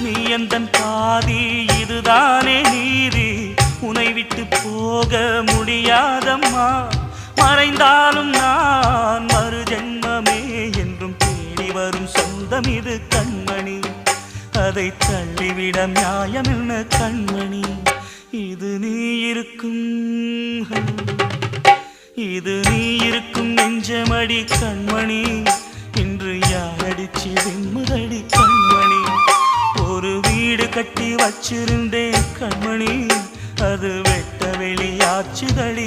நீ எந்தன் பாதி இதுதானே நீதி உனை விட்டு போக முடியாதம்மா மறைந்தாலும் நான் மறு ஜென்மமே என்றும் தேடி வரும் சொந்தம் இது கண்மணி அதை தள்ளிவிட நியாயம் என்ன கண்மணி இது நீ இருக்கும் நெஞ்சமடி கண்மணி இன்று யாரடிச்சு வெண்முதடி கண்மணி ஒரு வீடு கட்டி வச்சிருந்தேன் கண்மணி அது வெட்ட வெளியாச்சுதடி